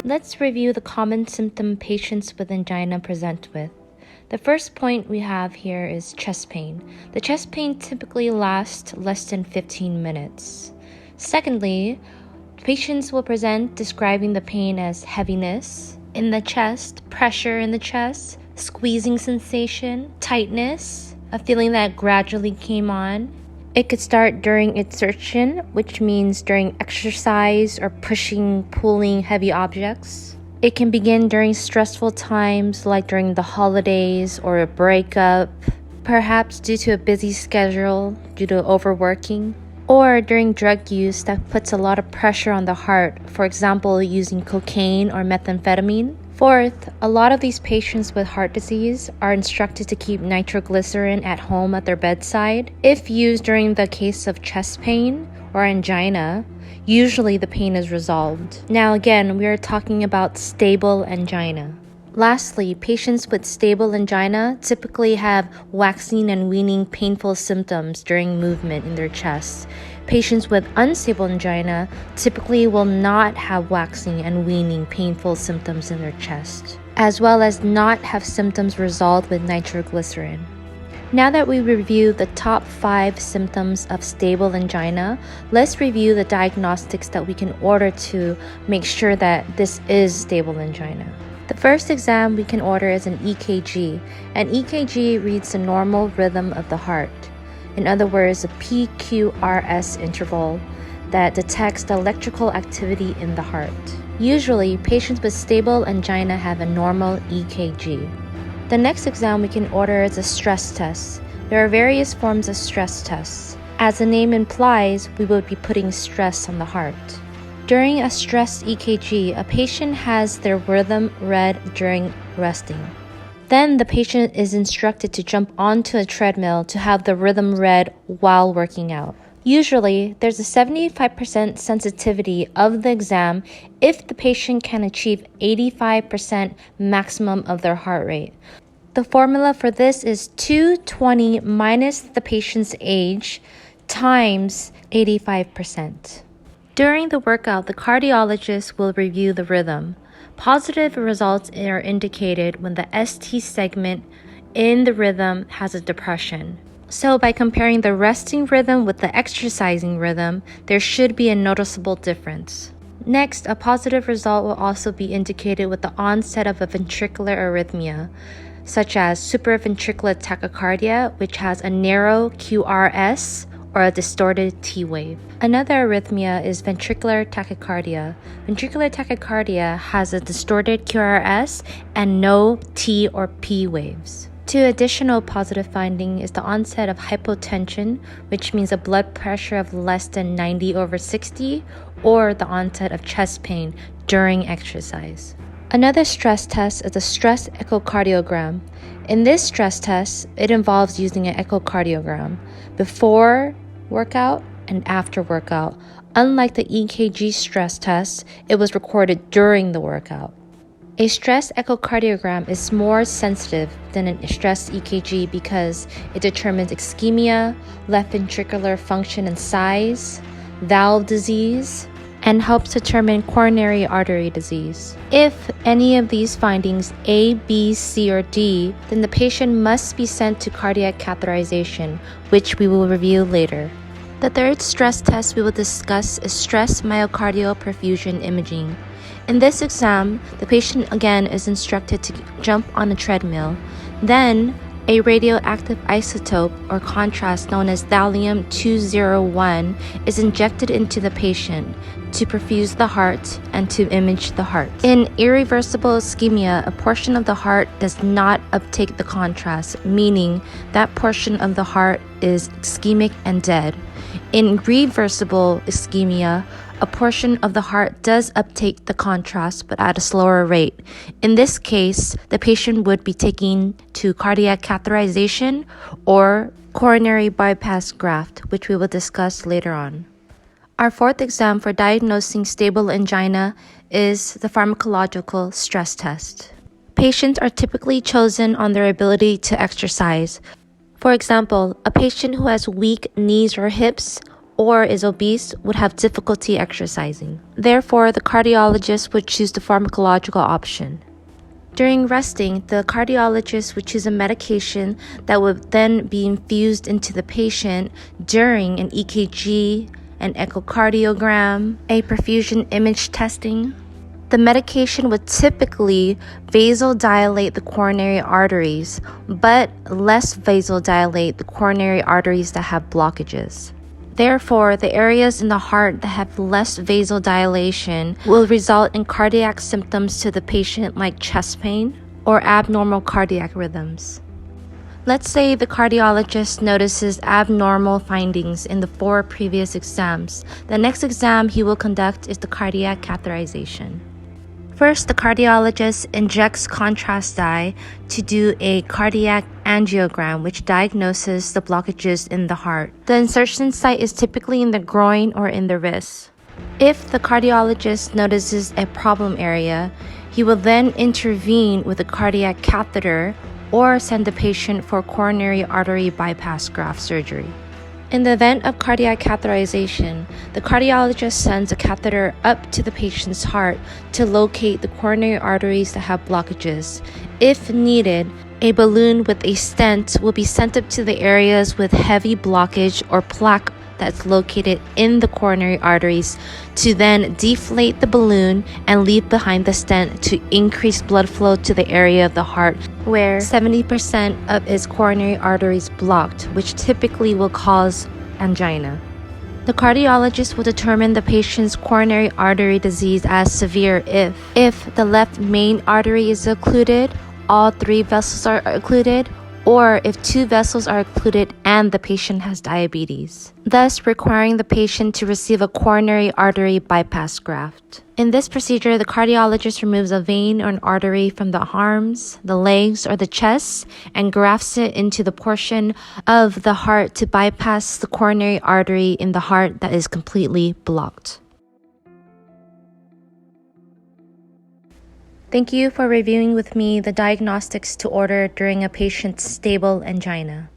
Let's review the common symptom patients with angina present with. The first point we have here is chest pain. The chest pain typically lasts less than 15 minutes. Secondly, patients will present describing the pain as heaviness in the chest, pressure in the chest, squeezing sensation, tightness, a feeling that gradually came on. It could start during exertion, which means during exercise or pushing, pulling heavy objects. It can begin during stressful times like during the holidays or a breakup, perhaps due to a busy schedule due to overworking, or during drug use that puts a lot of pressure on the heart, for example, using cocaine or methamphetamine. Fourth, a lot of these patients with heart disease are instructed to keep nitroglycerin at home at their bedside. If used during the case of chest pain or angina, usually the pain is resolved. Now again, we are talking about stable angina. Lastly, patients with stable angina typically have waxing and weaning painful symptoms during movement in their chest. Patients with unstable angina typically will not have waxing and weaning painful symptoms in their chest, as well as not have symptoms resolved with nitroglycerin. Now that we reviewed the top 5 symptoms of stable angina, let's review the diagnostics that we can order to make sure that this is stable angina. The first exam we can order is an EKG. An EKG reads the normal rhythm of the heart. In other words, a PQRS interval that detects the electrical activity in the heart. Usually, patients with stable angina have a normal EKG. The next exam we can order is a stress test. There are various forms of stress tests. As the name implies, we will be putting stress on the heart. During a stress EKG, a patient has their rhythm read during resting. Then the patient is instructed to jump onto a treadmill to have the rhythm read while working out. Usually, there's a 75% sensitivity of the exam if the patient can achieve 85% maximum of their heart rate. The formula for this is 220 minus the patient's age times 85%. During the workout, the cardiologist will review the rhythm. Positive results are indicated when the ST segment in the rhythm has a depression. So by comparing the resting rhythm with the exercising rhythm, there should be a noticeable difference. Next, a positive result will also be indicated with the onset of a ventricular arrhythmia, such as supraventricular tachycardia, which has a narrow QRS, or a distorted T wave. Another arrhythmia is ventricular tachycardia. Ventricular tachycardia has a distorted QRS and no T or P waves. Two additional positive findings is the onset of hypotension, which means a blood pressure of less than 90/60, or the onset of chest pain during exercise. Another stress test is a stress echocardiogram. In this stress test, it involves using an echocardiogram before workout and after workout. Unlike the EKG stress test, it was recorded during the workout. A stress echocardiogram is more sensitive than a stress EKG because it determines ischemia, left ventricular function and size, valve disease, and helps determine coronary artery disease. If any of these findings A, B, C, or D, then the patient must be sent to cardiac catheterization, which we will review later. The third stress test we will discuss is stress myocardial perfusion imaging. In this exam, the patient again is instructed to jump on a treadmill. Then, a radioactive isotope or contrast known as thallium-201 is injected into the patient to perfuse the heart and to image the heart. In irreversible ischemia, a portion of the heart does not uptake the contrast, meaning that portion of the heart is ischemic and dead. In reversible ischemia, a portion of the heart does uptake the contrast, but at a slower rate. In this case, the patient would be taken to cardiac catheterization or coronary bypass graft, which we will discuss later on. Our fourth exam for diagnosing stable angina is the pharmacological stress test. Patients are typically chosen on their ability to exercise. For example, a patient who has weak knees or hips or is obese would have difficulty exercising. Therefore, the cardiologist would choose the pharmacological option. During resting, the cardiologist would choose a medication that would then be infused into the patient during an EKG, an echocardiogram, a perfusion image testing. The medication would typically vasodilate the coronary arteries, but less vasodilate the coronary arteries that have blockages. Therefore, the areas in the heart that have less vasodilation will result in cardiac symptoms to the patient like chest pain or abnormal cardiac rhythms. Let's say the cardiologist notices abnormal findings in the 4 previous exams. The next exam he will conduct is the cardiac catheterization. First, the cardiologist injects contrast dye to do a cardiac angiogram, which diagnoses the blockages in the heart. The insertion site is typically in the groin or in the wrist. If the cardiologist notices a problem area, he will then intervene with a cardiac catheter or send the patient for coronary artery bypass graft surgery. In the event of cardiac catheterization, the cardiologist sends a catheter up to the patient's heart to locate the coronary arteries that have blockages. If needed, a balloon with a stent will be sent up to the areas with heavy blockage or plaque that's located in the coronary arteries to then deflate the balloon and leave behind the stent to increase blood flow to the area of the heart where 70% of its coronary arteries blocked, which typically will cause angina. The cardiologist will determine the patient's coronary artery disease as severe if the left main artery is occluded, all 3 vessels are occluded, or if 2 vessels are occluded and the patient has diabetes, thus requiring the patient to receive a coronary artery bypass graft. In this procedure, the cardiologist removes a vein or an artery from the arms, the legs, or the chest and grafts it into the portion of the heart to bypass the coronary artery in the heart that is completely blocked. Thank you for reviewing with me the diagnostics to order during a patient's stable angina.